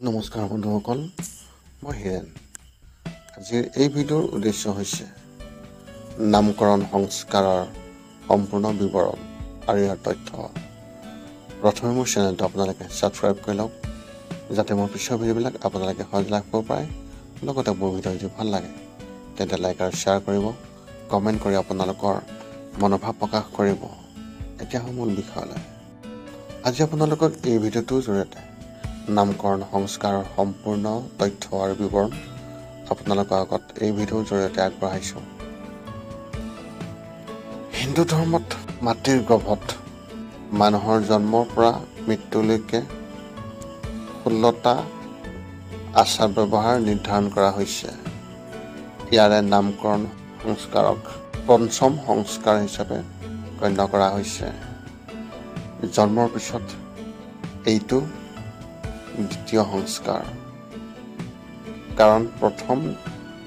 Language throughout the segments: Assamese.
নমস্কাৰ বন্ধুসকল, মই হিৰেণ। আজিৰ এই ভিডিঅ'ৰ উদ্দেশ্য হৈছে নামকৰণ সংস্কাৰৰ সম্পূৰ্ণ বিৱৰণ আৰু ইয়াৰ তথ্য। প্ৰথমে মোৰ চেনেলটো আপোনালোকে ছাবস্ক্ৰাইব কৰি লওক, যাতে মোৰ পিছৰ ভিডিঅ'বিলাক আপোনালোকে সহজে লাভ কৰিব পাৰে। লগতে মোৰ ভিডিঅ' যদি ভাল লাগে তেন্তে লাইক আৰু শ্বেয়াৰ কৰিব, কমেণ্ট কৰি আপোনালোকৰ মনোভাৱ প্ৰকাশ কৰিব। এতিয়া মূল বিষয়লৈ। আজি আপোনালোকক এই ভিডিঅ'টোৰ জৰিয়তে নামকৰণ সংস্কাৰৰ সম্পূৰ্ণ তথ্য আৰু বিৱৰণ আপোনালোকৰ আগত এই ভিডিঅ'ৰ জৰিয়তে আগবঢ়াইছোঁ। হিন্দু ধৰ্মত মাতৃৰ গৰ্ভত মানুহৰ জন্মৰ পৰা মৃত্যুলৈকে 16টা আচাৰ ব্যৱহাৰ নিৰ্ধাৰণ কৰা হৈছে। ইয়াৰে নামকৰণ সংস্কাৰক পঞ্চম সংস্কাৰ হিচাপে গণ্য কৰা হৈছে। জন্মৰ পিছত এইটো দ্বিতীয় সংস্কাৰ, কাৰণ প্ৰথম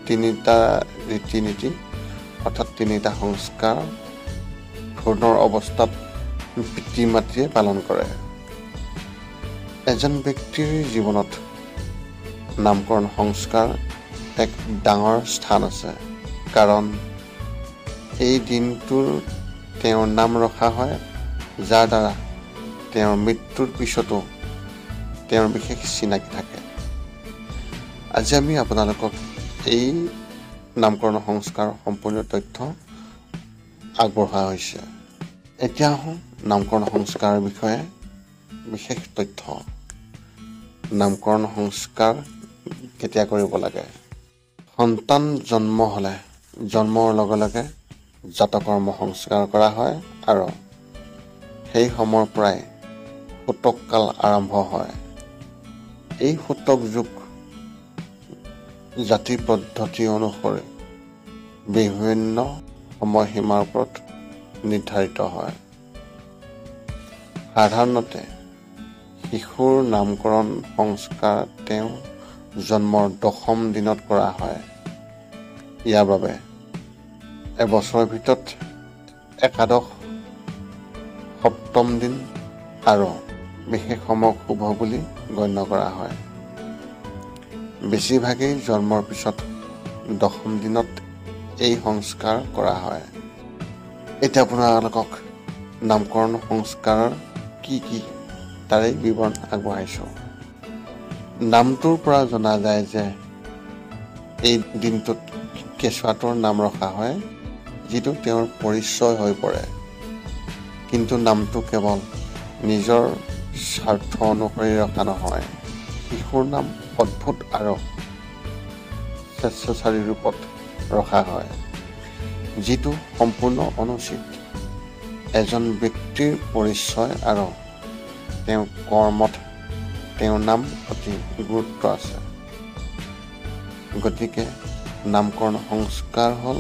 তিনিটা ৰীতি নীতি অৰ্থাৎ তিনিটা সংস্কাৰ ভ্ৰূণৰ অৱস্থাত পিতৃ মাতৃয়ে পালন কৰে। এজন ব্যক্তিৰ জীৱনত নামকৰণ সংস্কাৰ এক ডাঙৰ স্থান আছে, কাৰণ এই দিনটোৰ তেওঁৰ নাম ৰখা হয়, যাৰ দ্বাৰা তেওঁৰ মৃত্যুৰ পিছতো তেওঁৰ বিশেষ চিনাকি থাকে। আজি আমি আপোনালোকক এই নামকৰণ সংস্কাৰৰ সম্পূৰ্ণ তথ্য আগবঢ়োৱা হৈছে। এতিয়া আহোঁ নামকৰণ সংস্কাৰৰ বিষয়ে বিশেষ তথ্য। নামকৰণ সংস্কাৰ কেতিয়া কৰিব লাগে? সন্তান জন্ম হ'লে জন্মৰ লগে লগে জাতকৰ্ম সংস্কাৰ কৰা হয় আৰু সেই সময়ৰ পৰাই সূতক কাল আৰম্ভ হয়। এই সূতক যুগ জাতি পদ্ধতি অনুসৰি বিভিন্ন সময়সীমাৰ ওপৰত নিৰ্ধাৰিত হয়। সাধাৰণতে শিশুৰ নামকৰণ সংস্কাৰ তেওঁ জন্মৰ 10ম দিনত কৰা হয়। ইয়াৰ বাবে এবছৰৰ ভিতৰত একাদশ, 7ম দিন আৰু বিশেষ সময়ক শুভ বুলি গণ্য কৰা হয়। বেছিভাগেই জন্মৰ পিছত 10ম দিনত এই সংস্কাৰ কৰা হয়। এতিয়া আপোনালোকক নামকৰণ সংস্কাৰৰ কি তাৰে বিৱৰণ আগবঢ়াইছোঁ। নামটোৰ পৰা জনা যায় যে এই দিনটোত কেঁচুৱাটোৰ নাম ৰখা হয়, যিটো তেওঁৰ পৰিচয় হৈ পৰে। কিন্তু নামটো কেৱল নিজৰ স্বাৰ্থ অনুসৰি ৰখা নহয়। শিশুৰ নাম অদ্ভুত আৰু স্বেচ্ছাচাৰী ৰূপত ৰখা হয়, যিটো সম্পূৰ্ণ অনুচিত। এজন ব্যক্তিৰ পৰিচয় আৰু তেওঁৰ কৰ্মত তেওঁৰ নাম অতি গুৰুত্ব আছে। গতিকে নামকৰণ সংস্কাৰ হ'ল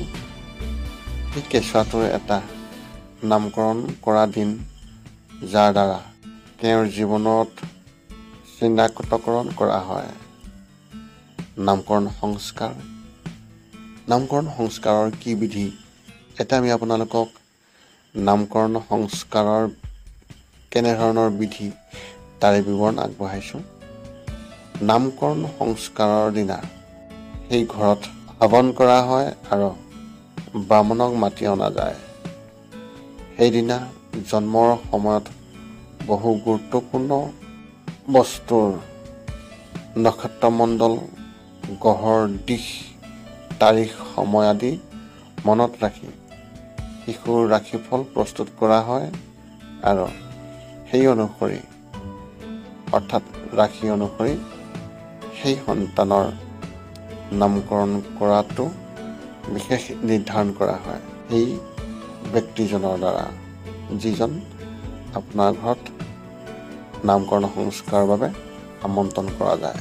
সেই কেঁচুৱাটোৰ এটা নামকৰণ কৰা দিন, যাৰ দ্বাৰা তেওঁৰ জীৱনত চিনাক্তকৰণ কৰা হয়। নামকৰণ সংস্কাৰৰ কি বিধি? এতিয়া আমি আপোনালোকক নামকৰণ সংস্কাৰৰ কেনেধৰণৰ বিধি তাৰে বিৱৰণ আগবঢ়াইছোঁ। নামকৰণ সংস্কাৰৰ দিনা সেই ঘৰত হৱন কৰা হয় আৰু বামুণক মাতি অনা যায়। সেইদিনা জন্মৰ সময়ত বহু গুৰুত্বপূৰ্ণ বস্তুৰ নক্ষত্ৰমণ্ডল, গ্ৰহৰ দিশ, তাৰিখ, সময় আদি মনত ৰাখি শিশুৰ ৰাশিফল প্ৰস্তুত কৰা হয় আৰু সেই অনুসৰি অৰ্থাৎ ৰাশি অনুসৰি সেই সন্তানৰ নামকৰণ কৰাটো বিশেষ নিৰ্ধাৰণ কৰা হয় সেই ব্যক্তিজনৰ দ্বাৰা, যিজন আপোনাৰ ঘৰত নামকৰণ সংস্কাৰৰ বাবে আমন্ত্ৰণ কৰা যায়।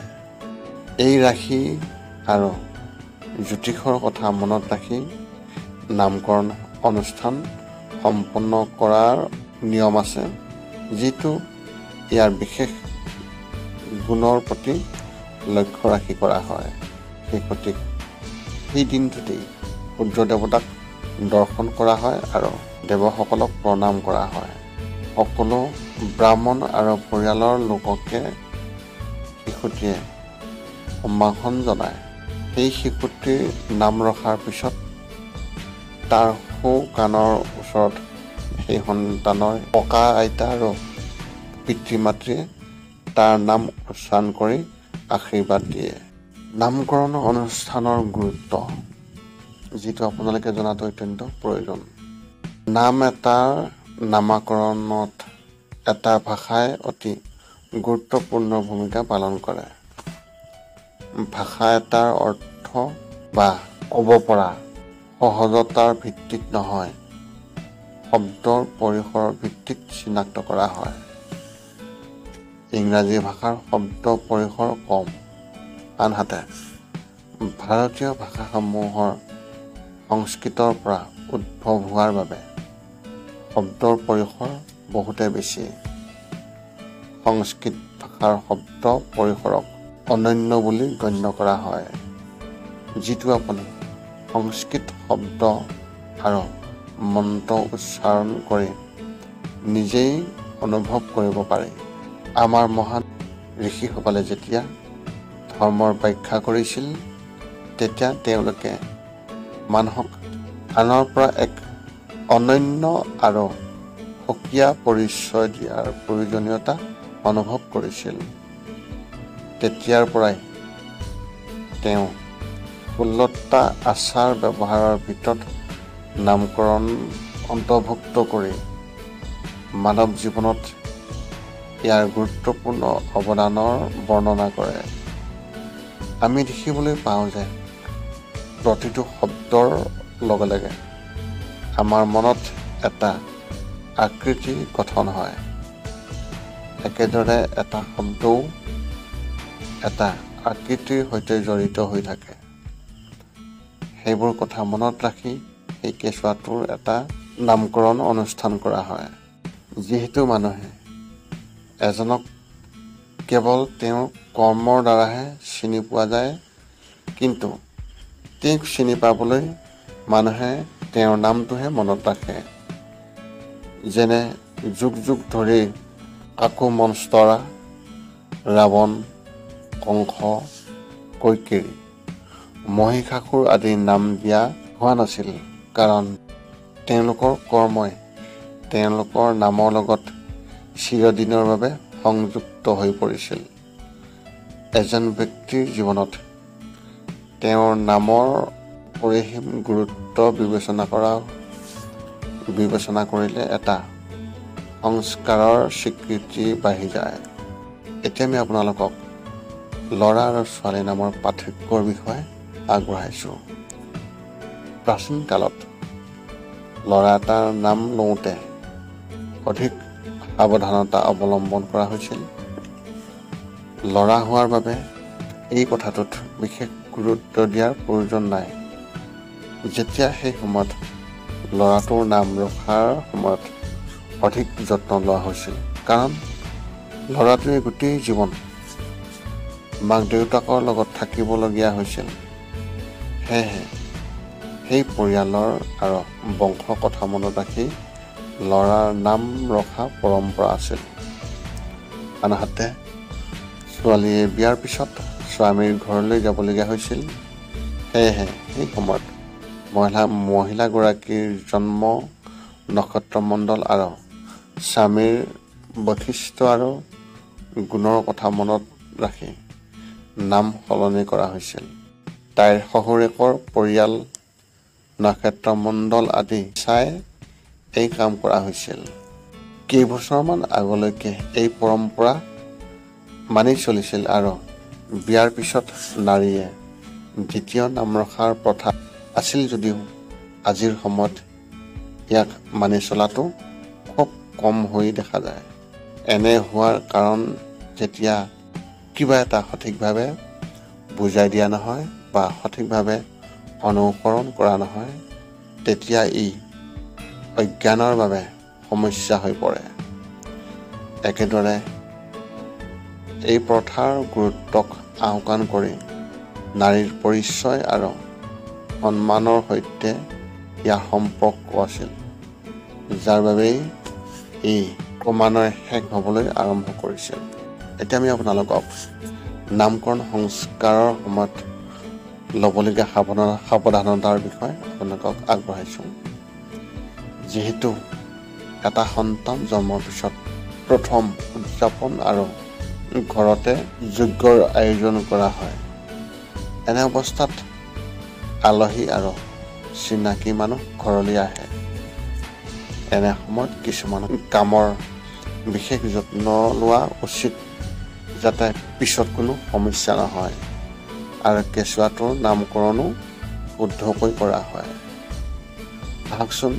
এই ৰাশি আৰু জ্যোতিষৰ কথা মনত ৰাখি নামকৰণ অনুষ্ঠান সম্পন্ন কৰাৰ নিয়ম আছে, যিটো ইয়াৰ বিশেষ গুণৰ প্ৰতি লক্ষ্য ৰাখি কৰা হয়। সেই দিনটোতেই সূৰ্য দেৱতাক দৰ্শন কৰা হয় আৰু দেৱসকলক প্ৰণাম কৰা হয়। সকলো ব্ৰাহ্মণ আৰু পৰিয়ালৰ লোককে শিশুটিয়ে সম্ভাষণ জনায়। সেই শিশুটিৰ নাম ৰখাৰ পিছত তাৰ সৌ কাণৰ ওচৰত সেই সন্তানৰ ককা আইতা আৰু পিতৃ মাতৃয়ে তাৰ নাম উচ্চাৰণ কৰি আশীৰ্বাদ দিয়ে। নামকৰণ অনুষ্ঠানৰ গুৰুত্ব, যিটো আপোনালোকে জনাটো অত্যন্ত প্ৰয়োজন। নাম এটাৰ নামাকৰণত এটা ভাষাই অতি গুৰুত্বপূৰ্ণ ভূমিকা পালন কৰে। ভাষা এটাৰ অৰ্থ বা ক'ব পৰা সহজতাৰ ভিত্তিত নহয়, শব্দৰ পৰিসৰৰ ভিত্তিত চিনাক্ত কৰা হয়। ইংৰাজী ভাষাৰ শব্দ পৰিসৰ কম, আনহাতে ভাৰতীয় ভাষাসমূহৰ সংস্কৃতৰ পৰা উদ্ভৱ হোৱাৰ বাবে শব্দৰ পৰিসৰ বহুতে বেছি। সংস্কৃত ভাষাৰ শব্দ পৰিসৰক অনন্য বুলি গণ্য কৰা হয়, যিটো আপুনি সংস্কৃত শব্দ আৰু মন্ত্ৰ উচ্চাৰণ কৰি নিজেই অনুভৱ কৰিব পাৰে। আমাৰ মহান ঋষিসকলে যেতিয়া ধৰ্মৰ ব্যাখ্যা কৰিছিল, তেতিয়া তেওঁলোকে মানুহক আনৰ পৰা এক অনন্য আৰু সুকীয়া পৰিচয় দিয়াৰ প্ৰয়োজনীয়তা অনুভৱ কৰিছিল। তেতিয়াৰ পৰাই তেওঁ 16টা আচাৰ ব্যৱহাৰৰ ভিতৰত নামকৰণ অন্তৰ্ভুক্ত কৰি মানৱ জীৱনত ইয়াৰ গুৰুত্বপূৰ্ণ অৱদানৰ বৰ্ণনা কৰে। আমি দেখিবলৈ পাওঁ যে প্ৰতিটো শব্দৰ লগে লগে আমাৰ মনত এটা আকৃতি গঠন হয়। একেদৰে এটা শব্দও এটা আকৃতিৰ সৈতে জড়িত হৈ থাকে। সেইবোৰ কথা মনত ৰাখি সেই কেঁচুৱাটোৰ এটা নামকৰণ অনুষ্ঠান কৰা হয়। যিহেতু মানুহে এজনক কেৱল তেওঁৰ কৰ্মৰ দ্বাৰাহে চিনি পোৱা যায়, কিন্তু তেওঁক চিনি পাবলৈ মানুহে তেওঁৰ নামটোহে মনত ৰাখে। যেনে যুগ যুগ ধৰি কাকু মনস্তৰা, ৰাৱণ, কংস, কৈকেয়ী, মহিষাসুৰ আদিৰ নাম দিয়া হোৱা নাছিল, কাৰণ তেওঁলোকৰ কৰ্মই তেওঁলোকৰ নামৰ লগত চিৰদিনৰ বাবে সংযুক্ত হৈ পৰিছিল। এজন ব্যক্তিৰ জীৱনত তেওঁৰ নামৰ অপৰিসীম গুৰুত্ব বিবেচনা কৰিলে এটা সংস্কাৰৰ স্বীকৃতি বাঢ়ি যায়। এতিয়া আমি আপোনালোকক ল'ৰা আৰু ছোৱালী নামৰ পাৰ্থক্যৰ বিষয়ে আগবঢ়াইছোঁ। প্ৰাচীন কালত ল'ৰা এটাৰ নাম লওঁতে অধিক সাৱধানতা অৱলম্বন কৰা হৈছিল। ল'ৰা হোৱাৰ বাবে এই কথাটোত বিশেষ গুৰুত্ব দিয়াৰ প্ৰয়োজন নাই। যেতিয়া সেই সময়ত ল'ৰাটোৰ নাম ৰখাৰ সময়ত অধিক যত্ন লোৱা হৈছিল, কাৰণ ল'ৰাটোৱে গোটেই জীৱন মাক দেউতাকৰ লগত থাকিবলগীয়া হৈছিল। সেয়েহে সেই পৰিয়ালৰ আৰু বংশ কথা মনত ৰাখি ল'ৰাৰ নাম ৰখা পৰম্পৰা আছিল। আনহাতে ছোৱালীয়ে বিয়াৰ পিছত স্বামীৰ ঘৰলৈ যাবলগীয়া হৈছিল। সেয়েহে সেই সময়ত মহিলাগৰাকীৰ জন্ম নক্ষত্ৰমণ্ডল আৰু স্বামীৰ বৈশিষ্ট্য আৰু গুণৰ কথা মনত ৰাখি নাম সলনি কৰা হৈছিল। তাইৰ শহুৰেকৰ পৰিয়াল, নক্ষত্ৰমণ্ডল আদি চাই এই কাম কৰা হৈছিল। কেইবছৰমান আগলৈকে এই পৰম্পৰা মানি চলিছিল আৰু বিয়াৰ পিছত নাৰীয়ে দ্বিতীয় নাম ৰখাৰ প্ৰথা আছিল যদিও আজিৰ সময়ত ইয়াক মানি চলাটো খুব কম হৈ দেখা যায়। এনে হোৱাৰ কাৰণ যেতিয়া কিবা এটা সঠিকভাৱে বুজাই দিয়া নহয় বা সঠিকভাৱে অনুসৰণ কৰা নহয়, তেতিয়া ই অজ্ঞানৰ বাবে সমস্যা হৈ পৰে। একেদৰে এই প্ৰথাৰ গুৰুত্বক আওকাণ কৰি নাৰীৰ পৰিচয় আৰু সন্মানৰ সৈতে ইয়াৰ সম্পৰ্ক আছিল, যাৰ বাবেই ই ক্ৰমান্বয়ে শেষ হ'বলৈ আৰম্ভ কৰিছিল। এতিয়া আমি আপোনালোকক নামকৰণ সংস্কাৰৰ সময়ত ল'বলগীয়া সাৱধানতাৰ বিষয়ে আপোনালোকক আগবঢ়াইছোঁ। যিহেতু এটা সন্তান জন্মৰ পিছত প্ৰথম উদযাপন আৰু ঘৰতে যজ্ঞৰ আয়োজন কৰা হয়। এনে অৱস্থাত আলহী আৰু চিনাকি মানুহ ঘৰলৈ আহে। এনে সময়ত কিছুমান কামৰ বিশেষ যত্ন লোৱা উচিত, যাতে পিছত কোনো সমস্যা নহয় আৰু কেঁচুৱাটোৰ নামকৰণো শুদ্ধকৈ কৰা হয়। আহকচোন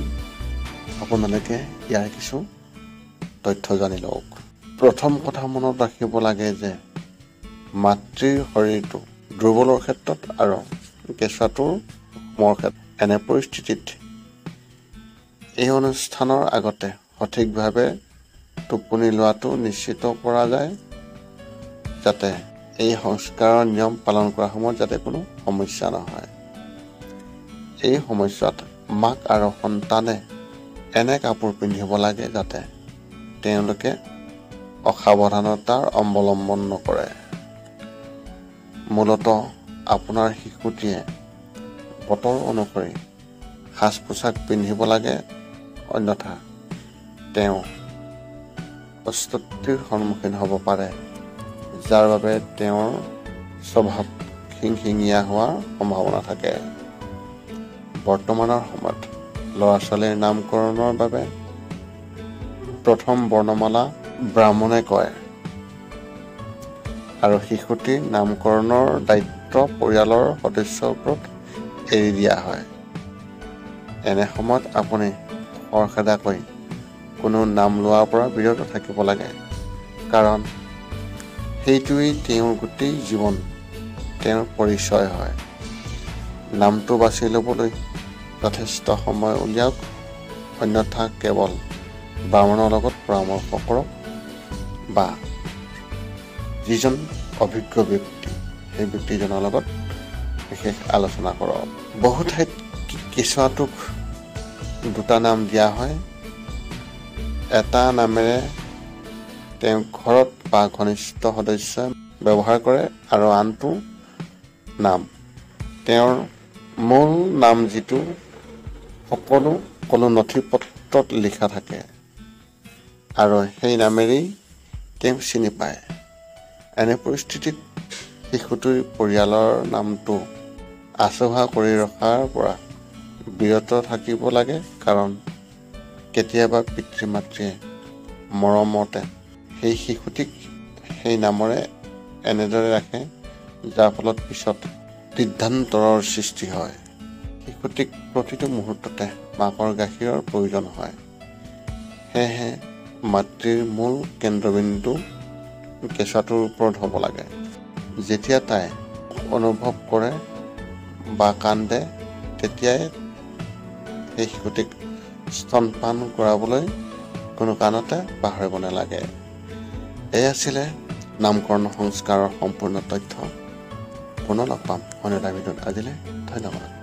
আপোনালোকে ইয়াৰ কিছু তথ্য জানি লওক। প্ৰথম কথা মনত ৰাখিব লাগে যে মাতৃৰ শৰীৰটো দুৰ্বলৰ ক্ষেত্ৰত আৰু কেঁচুৱাটোৰ মোৰ ক্ষেত্ৰত এনে পৰিস্থিতিত এই অনুষ্ঠানৰ আগতে সঠিকভাৱে টোপনি লোৱাটো নিশ্চিত কৰা যায়, যাতে এই সংস্কাৰৰ নিয়ম পালন কৰাৰ সময়ত যাতে কোনো সমস্যা নহয়। এই সময়ছোৱাত মাক আৰু সন্তানে এনে কাপোৰ পিন্ধিব লাগে যাতে তেওঁলোকে অসাৱধানতাৰ অৱলম্বন নকৰে। মূলতঃ আপোনাৰ শিশুটিয়ে বতৰ অনুসৰি সাজ পোছাক পিন্ধিব লাগে, অন্যথা তেওঁ অস্বস্তিৰ সন্মুখীন হ'ব পাৰে, যাৰ বাবে তেওঁৰ স্বভাৱ খিংখিঙীয়া হোৱাৰ সম্ভাৱনা থাকে। বৰ্তমানৰ সময়ত ল'ৰা ছোৱালীৰ নামকৰণৰ বাবে প্ৰথম বৰ্ণমালা ব্ৰাহ্মণে কয় আৰু শিশুটিৰ নামকৰণৰ দায়িত্ব পৰিয়ালৰ সদস্যৰ ওপৰত এৰি দিয়া হয়। এনে সময়ত আপুনি খৰখেদাকৈ কোনো নাম লোৱাৰ পৰা বিৰত থাকিব লাগে, কাৰণ সেইটোৱেই তেওঁৰ গোটেই জীৱন, তেওঁৰ পৰিচয় হয়। নামটো বাছি ল'বলৈ যথেষ্ট সময় উলিয়াওক, অন্যথা কেৱল ব্ৰাহ্মণৰ লগত পৰামৰ্শ কৰক বা যিজন অভিজ্ঞ ব্যক্তি সেই ব্যক্তিজনৰ লগত বিশেষ আলোচনা কৰক। বহু ঠাইত কেঁচুৱাটোক দুটা নাম দিয়া হয়। এটা নামেৰে তেওঁ ঘৰত বা ঘনিষ্ঠ সদস্যই ব্যৱহাৰ কৰে আৰু আনটো নাম তেওঁৰ মূল নাম, যিটো সকলো নথি পত্ৰত লিখা থাকে আৰু সেই নামেৰেই তেওঁ চিনি পায়। এনে পৰিস্থিতিত শিশুটিৰ পৰিয়ালৰ নামটো আচহুৱা কৰি ৰখাৰ পৰা বিৰত থাকিব লাগে, কাৰণ কেতিয়াবা পিতৃ মাতৃয়ে মৰমতে সেই শিশুটিক সেই নামৰে এনেদৰে ৰাখে, যাৰ ফলত পিছত সিদ্ধান্তৰৰ সৃষ্টি হয়। শিশুটিক প্ৰতিটো মুহূৰ্ততে মাকৰ গাখীৰৰ প্ৰয়োজন হয়। সেয়েহে মাতৃৰ মূল কেন্দ্ৰবিন্দু কেঁচুৱাটোৰ ওপৰত হ'ব লাগে। যেতিয়া তাই অনুভৱ কৰে বা কান্দে, তেতিয়াই সেই শিশুটিক স্তনপান কৰাবলৈ কোনো কাৰণতে পাহৰিব নালাগে। এই আছিলে নামকৰণ সংস্কাৰৰ সম্পূৰ্ণ তথ্য। পুনৰ লগ পাম অন্য এটা ভিডিঅ'ত। আজিলৈ ধন্যবাদ।